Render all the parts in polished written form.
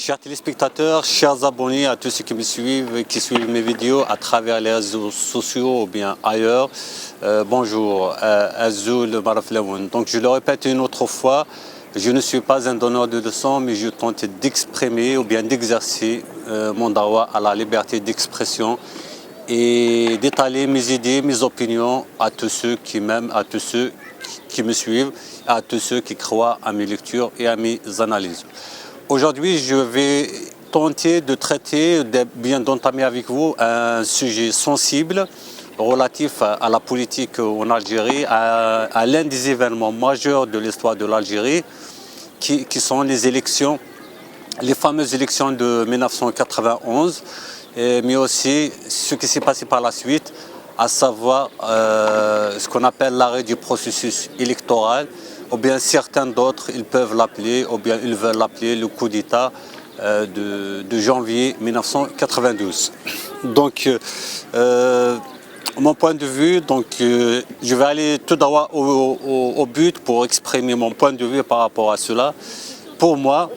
Chers téléspectateurs, chers abonnés, à tous ceux qui me suivent, qui suivent mes vidéos à travers les réseaux sociaux ou bien ailleurs, bonjour, Azul Maraflaoun. Donc je le répète une autre fois, je ne suis pas un donneur de leçons, mais je tente d'exprimer ou bien d'exercer mon dawa à la liberté d'expression et d'étaler mes idées, mes opinions à tous ceux qui m'aiment, à tous ceux qui me suivent, à tous ceux qui croient à mes lectures et à mes analyses. Aujourd'hui, je vais tenter de traiter, bien d'entamer avec vous un sujet sensible relatif à la politique en Algérie, à l'un des événements majeurs de l'histoire de l'Algérie, qui sont les élections, les fameuses élections de 1991, mais aussi ce qui s'est passé par la suite, à savoir ce qu'on appelle l'arrêt du processus électoral, ou bien certains d'autres, ils peuvent l'appeler, ou bien ils veulent l'appeler le coup d'État de janvier 1992. Donc, mon point de vue, je vais aller tout d'abord au but pour exprimer mon point de vue par rapport à cela. Pour moi,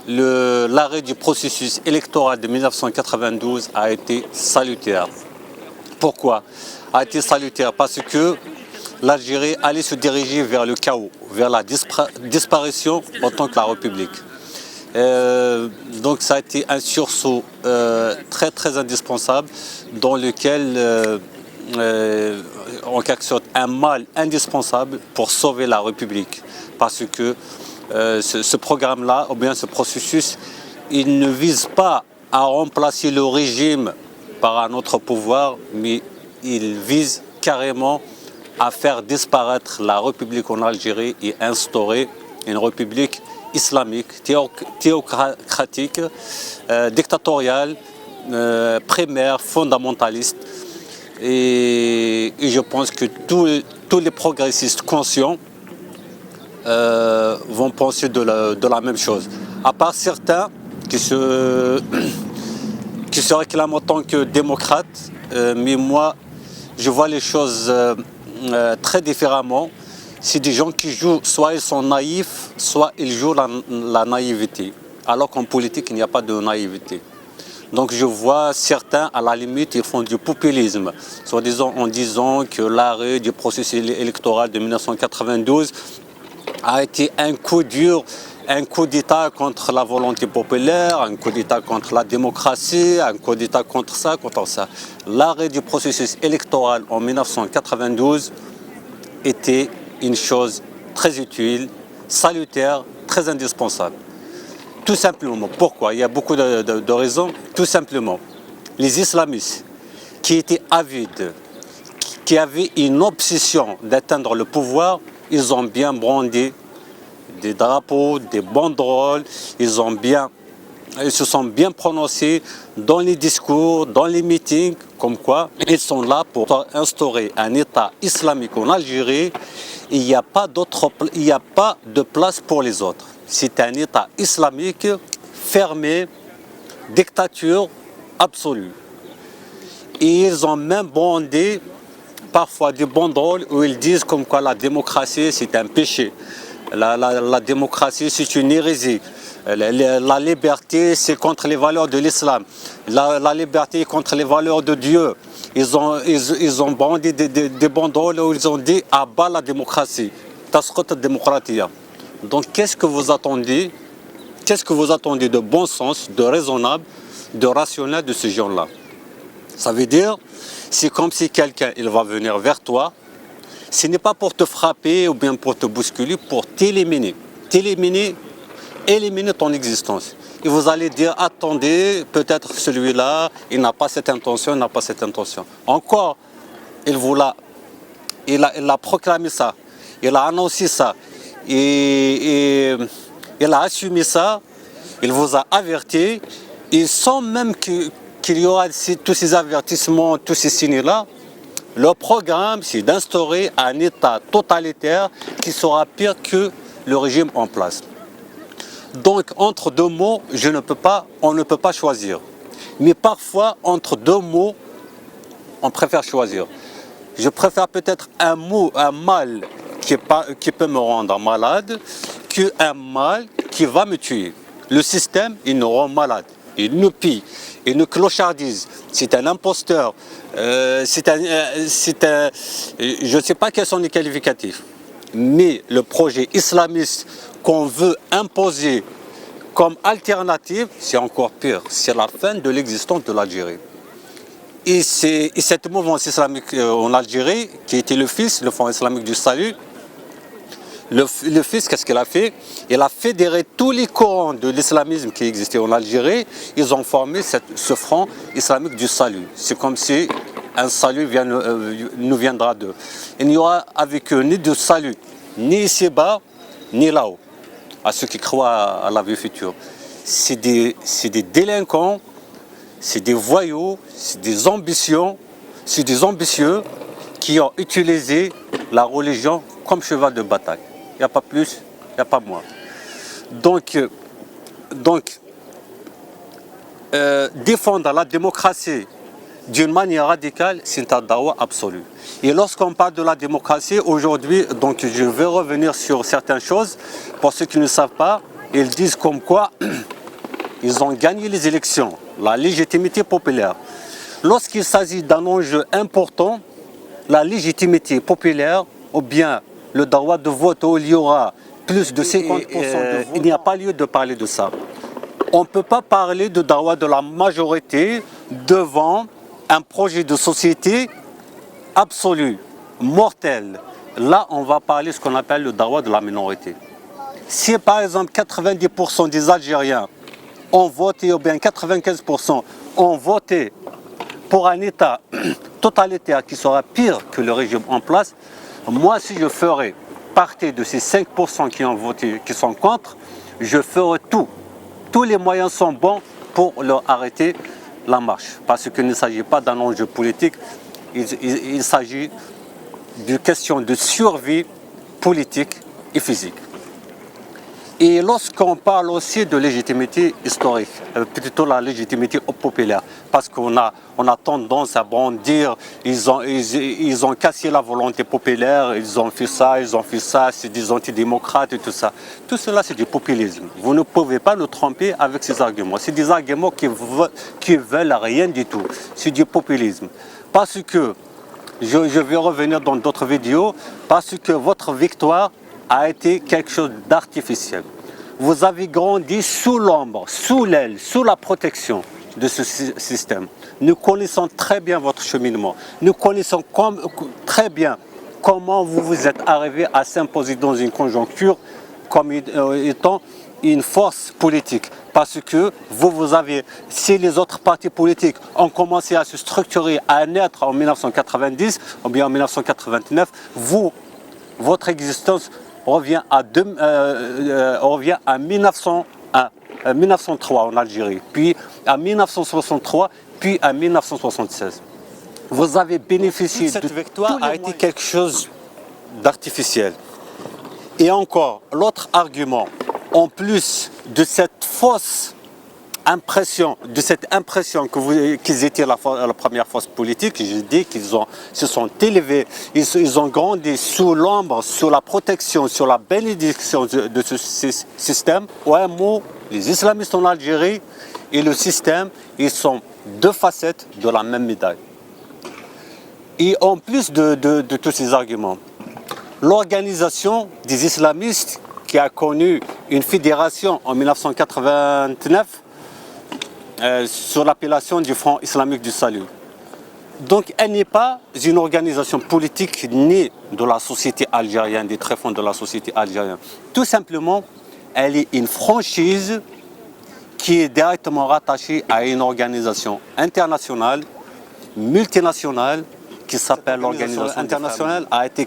l'arrêt du processus électoral de 1992 a été salutaire. Pourquoi a été salutaire? Parce que l'Algérie allait se diriger vers le chaos, vers la disparition en tant que la République. Donc ça a été un sursaut très très indispensable dans lequel, en quelque sorte, un mal indispensable pour sauver la République. Parce que ce programme-là, ou bien ce processus, il ne vise pas à remplacer le régime par un autre pouvoir, mais il vise carrément à faire disparaître la République en Algérie et instaurer une République islamique, théocratique, dictatoriale, primaire, fondamentaliste. Et je pense que tous les progressistes conscients vont penser de la même chose. À part certains qui se réclament en tant que démocrates, mais moi, je vois les choses très différemment. C'est des gens qui jouent, soit ils sont naïfs, soit ils jouent la naïveté. Alors qu'en politique, il n'y a pas de naïveté. Donc je vois certains, à la limite, ils font du populisme, soi-disant en disant que l'arrêt du processus électoral de 1992 a été un coup dur, un coup d'État contre la volonté populaire, un coup d'État contre la démocratie, un coup d'État contre ça, contre ça. L'arrêt du processus électoral en 1992 était une chose très utile, salutaire, très indispensable. Tout simplement. Pourquoi? Il y a beaucoup de raisons. Tout simplement, les islamistes qui étaient avides, qui avaient une obsession d'atteindre le pouvoir, ils ont bien brandi des drapeaux, des banderoles, ils se sont bien prononcés dans les discours, dans les meetings, comme quoi ils sont là pour instaurer un État islamique en Algérie. Il n'y a pas de place pour les autres. C'est un État islamique fermé, dictature absolue. Et ils ont même brandi parfois des banderoles où ils disent comme quoi la démocratie c'est un péché. La démocratie, c'est une hérésie. La liberté, c'est contre les valeurs de l'islam. La liberté est contre les valeurs de Dieu. Ils ont brandi des banderoles où ils ont dit « Abat la démocratie ». Tasqut démocratia. Donc, qu'est-ce que vous attendez? Qu'est-ce que vous attendez de bon sens, de raisonnable, de rationnel de ces gens-là? Ça veut dire, c'est comme si quelqu'un, il va venir vers toi. Ce n'est pas pour te frapper ou bien pour te bousculer, pour t'éliminer. Éliminer ton existence. Et vous allez dire, attendez, peut-être celui-là, il n'a pas cette intention, il n'a pas cette intention. Encore, il a proclamé ça, il a annoncé ça, et il a assumé ça, il vous a averti, et sans même qu'il y aura tous ces avertissements, tous ces signes-là, leur programme, c'est d'instaurer un État totalitaire qui sera pire que le régime en place. Donc, entre deux mots, on ne peut pas choisir. Mais parfois, entre deux mots, on préfère choisir. Je préfère peut-être un mal qui peut me rendre malade, qu'un mal qui va me tuer. Le système, il nous rend malade, il nous pille, il nous clochardise. C'est un imposteur, je ne sais pas quels sont les qualificatifs. Mais le projet islamiste qu'on veut imposer comme alternative, c'est encore pire. C'est la fin de l'existence de l'Algérie. Et cette mouvance islamique en Algérie, qui était le Front islamique du salut, le fils, qu'est-ce qu'il a fait? Il a fédéré tous les courants de l'islamisme qui existaient en Algérie. Ils ont formé ce Front islamique du salut. C'est comme si un salut nous viendra d'eux. Il n'y aura avec eux ni de salut, ni ici-bas, ni là-haut, à ceux qui croient à la vie future. C'est des délinquants, c'est des voyous, c'est des ambitieux qui ont utilisé la religion comme cheval de bataille. Il n'y a pas plus, il n'y a pas moins. Donc défendre la démocratie d'une manière radicale, c'est un dawa absolu. Et lorsqu'on parle de la démocratie, aujourd'hui, donc je vais revenir sur certaines choses. Pour ceux qui ne savent pas, ils disent comme quoi ils ont gagné les élections, la légitimité populaire. Lorsqu'il s'agit d'un enjeu important, la légitimité populaire, ou bien le droit de vote où il y aura plus de 50% de vote, il n'y a pas lieu de parler de ça. On ne peut pas parler de droit de la majorité devant un projet de société absolu, mortel. Là, on va parler de ce qu'on appelle le droit de la minorité. Si par exemple 90% des Algériens ont voté, ou bien 95% ont voté pour un État totalitaire qui sera pire que le régime en place, moi, si je ferais partie de ces 5% qui ont voté, qui sont contre, je ferai tout. Tous les moyens sont bons pour leur arrêter la marche. Parce qu'il ne s'agit pas d'un enjeu politique, il s'agit d'une question de survie politique et physique. Et lorsqu'on parle aussi de légitimité historique, plutôt la légitimité populaire, parce qu'on a tendance à brandir, ils ont cassé la volonté populaire, ils ont fait ça, c'est des antidémocrates et tout ça. Tout cela, c'est du populisme. Vous ne pouvez pas nous tromper avec ces arguments. C'est des arguments qui veulent rien du tout. C'est du populisme. Parce que, je vais revenir dans d'autres vidéos, parce que votre victoire a été quelque chose d'artificiel. Vous avez grandi sous l'ombre, sous l'aile, sous la protection de ce système. Nous connaissons très bien votre cheminement. Nous connaissons très bien comment vous vous êtes arrivé à s'imposer dans une conjoncture comme étant une force politique. Parce que vous avez, si les autres partis politiques ont commencé à se structurer, à naître en 1990 ou bien en 1989, votre existence revient à 1903 en Algérie, puis à 1963, puis à 1976. Vous avez bénéficié de cette victoire a été quelque chose d'artificiel. Et encore, l'autre argument, en plus de cette fausse impression, qu'ils étaient la première force politique, je dis qu'ils se sont élevés, ils ont grandi sous l'ombre, sous la protection, sous la bénédiction de ce système. Ou un mot, les islamistes en Algérie et le système, ils sont deux facettes de la même médaille. Et en plus de tous ces arguments, l'organisation des islamistes qui a connu une fédération en 1989, sur l'appellation du Front islamique du salut. Donc elle n'est pas une organisation politique née de la société algérienne, des tréfonds de la société algérienne. Tout simplement, elle est une franchise qui est directement rattachée à une organisation internationale, multinationale, qui s'appelle l'Organisation internationale, a été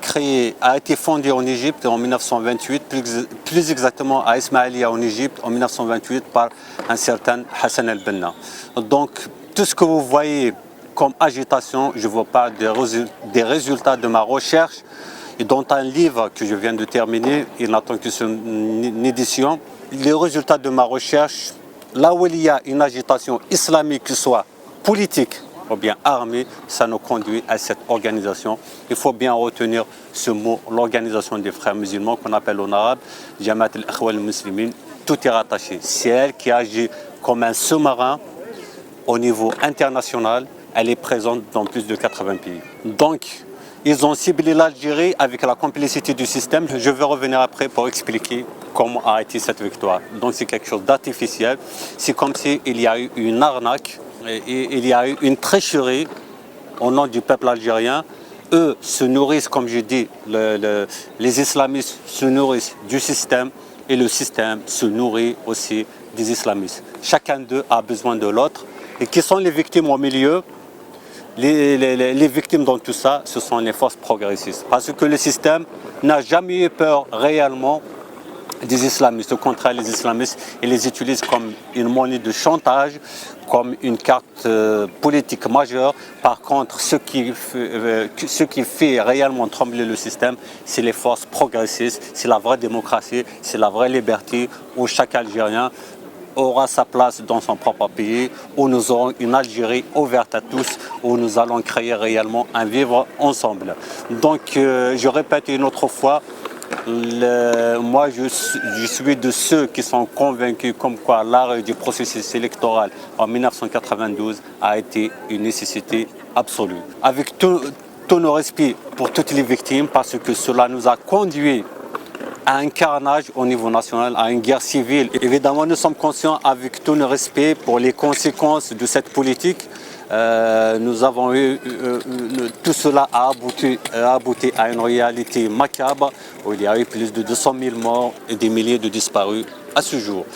fondée en Égypte en 1928, plus exactement à Ismaïlia en Égypte en 1928 par un certain Hassan el-Benna. Donc tout ce que vous voyez comme agitation, je vous parle des résultats de ma recherche et dont un livre que je viens de terminer, il n'attend que son édition. Les résultats de ma recherche, là où il y a une agitation islamique, que ce soit politique ou bien armée, ça nous conduit à cette organisation. Il faut bien retenir ce mot, l'organisation des frères musulmans qu'on appelle en arabe Jamaat al-Ikhwan al-Muslimin. tout est rattaché. C'est elle qui agit comme un sous-marin au niveau international. Elle est présente dans plus de 80 pays. Donc, ils ont ciblé l'Algérie avec la complicité du système. Je vais revenir après pour expliquer comment a été cette victoire. Donc, c'est quelque chose d'artificiel. C'est comme s'il y a eu une arnaque, et il y a eu une tricherie au nom du peuple algérien. Eux se nourrissent, comme je dis, les islamistes se nourrissent du système et le système se nourrit aussi des islamistes. Chacun d'eux a besoin de l'autre. Et qui sont les victimes au milieu? Les victimes dans tout ça, ce sont les forces progressistes. Parce que le système n'a jamais eu peur réellement des islamistes. Au contraire, les islamistes, ils les utilisent comme une monnaie de chantage, comme une carte politique majeure. Par contre, ce qui fait réellement trembler le système, c'est les forces progressistes, c'est la vraie démocratie, c'est la vraie liberté où chaque Algérien aura sa place dans son propre pays, où nous aurons une Algérie ouverte à tous, où nous allons créer réellement un vivre ensemble. Donc, je répète une autre fois, moi je suis de ceux qui sont convaincus comme quoi l'arrêt du processus électoral en 1992 a été une nécessité absolue. Avec tout nos respects pour toutes les victimes, parce que cela nous a conduit à un carnage au niveau national, à une guerre civile. Évidemment, nous sommes conscients, avec tout le respect pour les conséquences de cette politique, nous avons eu, tout cela a abouti à une réalité macabre où il y a eu plus de 200 000 morts et des milliers de disparus à ce jour.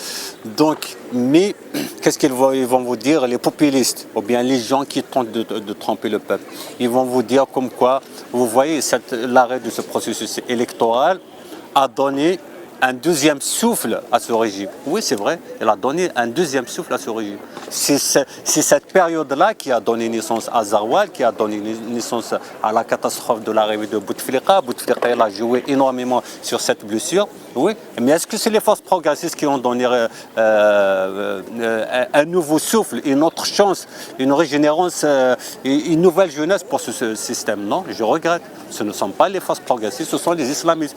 Donc, mais qu'est-ce qu'ils vont vous dire, les populistes, ou bien les gens qui tentent de tromper le peuple? Ils vont vous dire comme quoi, vous voyez, l'arrêt de ce processus électoral a donné un deuxième souffle à ce régime. Oui, c'est vrai, elle a donné un deuxième souffle à ce régime. C'est cette période-là qui a donné naissance à Zarwal, qui a donné naissance à la catastrophe de l'arrivée de Bouteflika. Bouteflika, elle a joué énormément sur cette blessure. Oui, mais est-ce que c'est les forces progressistes qui ont donné un nouveau souffle, une autre chance, une régénérance, une nouvelle jeunesse pour ce système? Non, je regrette. Ce ne sont pas les forces progressistes, ce sont les islamistes.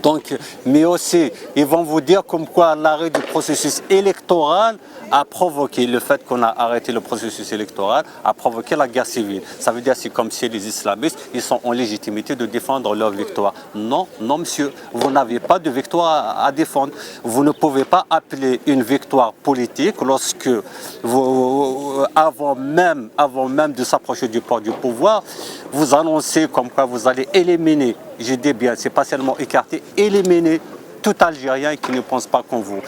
Donc, mais aussi, ils vont vous dire comme quoi l'arrêt du processus électoral a provoqué, le fait qu'on a arrêté le processus électoral a provoqué la guerre civile. Ça veut dire que c'est comme si les islamistes, ils sont en légitimité de défendre leur victoire. Non, non monsieur, vous n'avez pas de victoire à défendre. Vous ne pouvez pas appeler une victoire politique lorsque vous, avant même de s'approcher du port du pouvoir, vous annoncez comme quoi vous allez éliminer, je dis bien, c'est pas seulement écarter, éliminer tout Algérien qui ne pense pas comme vous.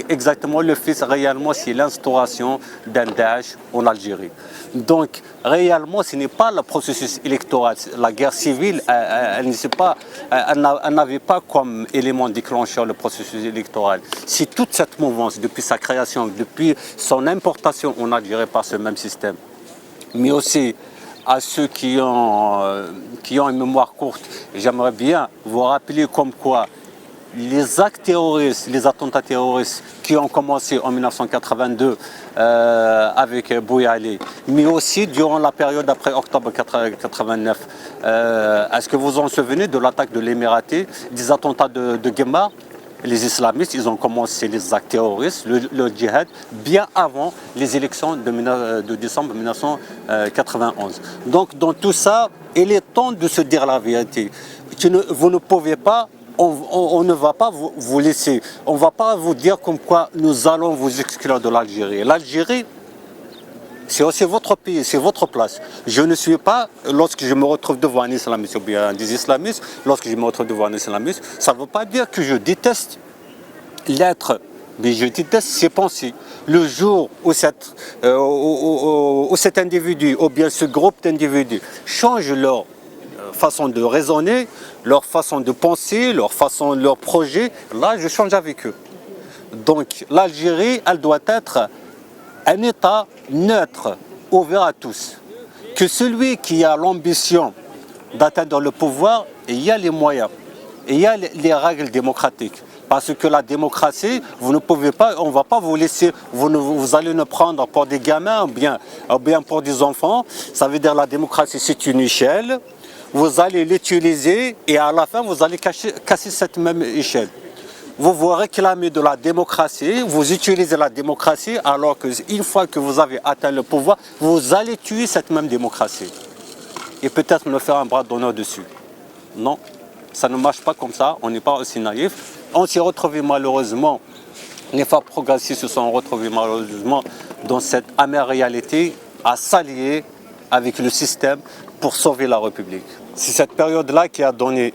Exactement, le fait réellement, c'est l'instauration d'un Daesh en Algérie. Donc, réellement, ce n'est pas le processus électoral. La guerre civile, elle n'avait pas comme élément déclencheur le processus électoral. C'est toute cette mouvance, depuis sa création, depuis son importation en Algérie par ce même système. Mais aussi, à ceux qui ont une mémoire courte, j'aimerais bien vous rappeler comme quoi les actes terroristes, les attentats terroristes qui ont commencé en 1982 avec Bouyali, mais aussi durant la période après octobre 89. Est-ce que vous vous en souvenez de l'attaque de l'Émiraté, des attentats de Guemar? Les islamistes, ils ont commencé les actes terroristes, le djihad, bien avant les élections de décembre 1991. Donc dans tout ça, il est temps de se dire la vérité. Vous ne pouvez pas, on ne va pas vous laisser, on ne va pas vous dire comme quoi nous allons vous exclure de l'Algérie. L'Algérie, c'est aussi votre pays, c'est votre place. Je ne suis pas, lorsque je me retrouve devant un islamiste ou bien des islamistes, lorsque je me retrouve devant un islamiste, ça ne veut pas dire que je déteste l'être, mais je déteste ses pensées. Le jour où cet individu, ou bien ce groupe d'individus, change leur façon de raisonner, leur façon de penser, leur projet, là je change avec eux. Donc l'Algérie, elle doit être un État neutre, ouvert à tous. Que celui qui a l'ambition d'atteindre le pouvoir, il y a les moyens, il y a les règles démocratiques. Parce que la démocratie, vous ne pouvez pas, on ne va pas vous laisser, vous allez nous prendre pour des gamins ou bien pour des enfants. Ça veut dire la démocratie, c'est une échelle. Vous allez l'utiliser et à la fin, vous allez casser cette même échelle. vous réclamez de la démocratie, vous utilisez la démocratie, alors qu'une fois que vous avez atteint le pouvoir, vous allez tuer cette même démocratie. Et peut-être me faire un bras d'honneur dessus. Non, ça ne marche pas comme ça, on n'est pas aussi naïf. On s'est retrouvé malheureusement, les forces progressistes se sont retrouvés malheureusement dans cette amère réalité à s'allier avec le système pour sauver la République. C'est cette période-là qui a donné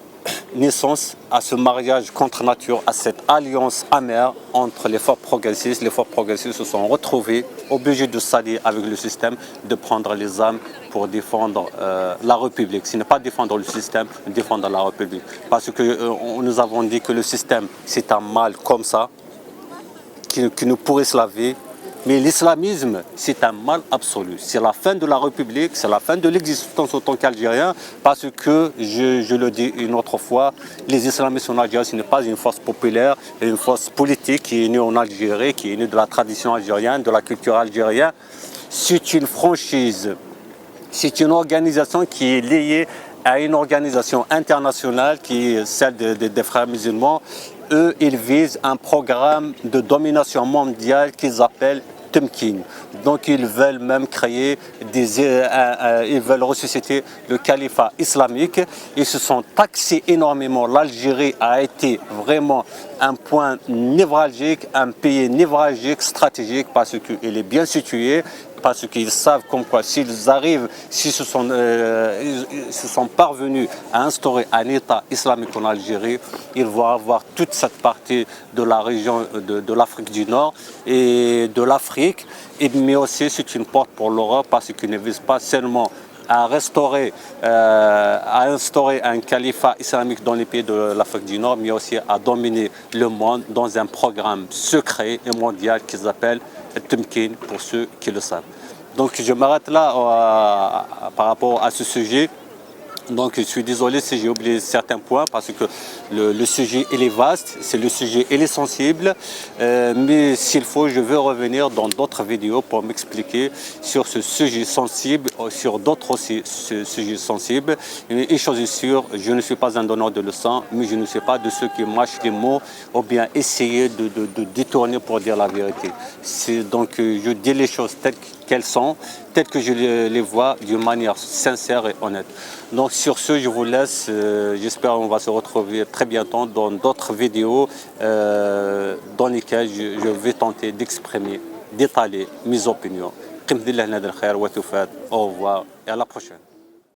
naissance à ce mariage contre nature, à cette alliance amère entre les forces progressistes. Les forces progressistes se sont retrouvées obligées de s'allier avec le système, de prendre les armes pour défendre la République. Ce n'est pas défendre le système, défendre la République. Parce que nous avons dit que le système, c'est un mal comme ça, qui nous pourrisse la vie. Mais l'islamisme, c'est un mal absolu. C'est la fin de la République, c'est la fin de l'existence en tant qu'Algérien, parce que, je le dis une autre fois, les islamistes en Algérie, ce n'est pas une force populaire, une force politique qui est née en Algérie, qui est née de la tradition algérienne, de la culture algérienne. C'est une franchise, c'est une organisation qui est liée à une organisation internationale qui est celle des frères musulmans. Eux, ils visent un programme de domination mondiale qu'ils appellent Temkin. Donc ils veulent même créer ils veulent ressusciter le califat islamique. Ils se sont taxés énormément. L'Algérie a été vraiment un point névralgique, un pays névralgique, stratégique, parce qu'il est bien situé, parce qu'ils savent comme quoi s'ils arrivent, s'ils se sont parvenus à instaurer un État islamique en Algérie, ils vont avoir toute cette partie de la région de l'Afrique du Nord et de l'Afrique, mais aussi c'est une porte pour l'Europe parce qu'ils ne visent pas seulement à instaurer un califat islamique dans les pays de l'Afrique du Nord, mais aussi à dominer le monde dans un programme secret et mondial qu'ils appellent Temkin, pour ceux qui le savent. Donc je m'arrête là par rapport à ce sujet. Donc je suis désolé si j'ai oublié certains points parce que le sujet il est vaste, le sujet il est sensible, mais s'il faut je vais revenir dans d'autres vidéos pour m'expliquer sur ce sujet sensible, sur d'autres aussi sujets sensibles. Une chose est sûre, je ne suis pas un donneur de leçons, mais je ne suis pas de ceux qui mâchent les mots ou bien essayer de détourner pour dire la vérité. Donc je dis les choses telles qu'elles sont, telles que je les vois d'une manière sincère et honnête. Donc sur ce, je vous laisse. J'espère qu'on va se retrouver très bientôt dans d'autres vidéos dans lesquelles je vais tenter d'exprimer, d'étaler mes opinions. Au revoir et à la prochaine.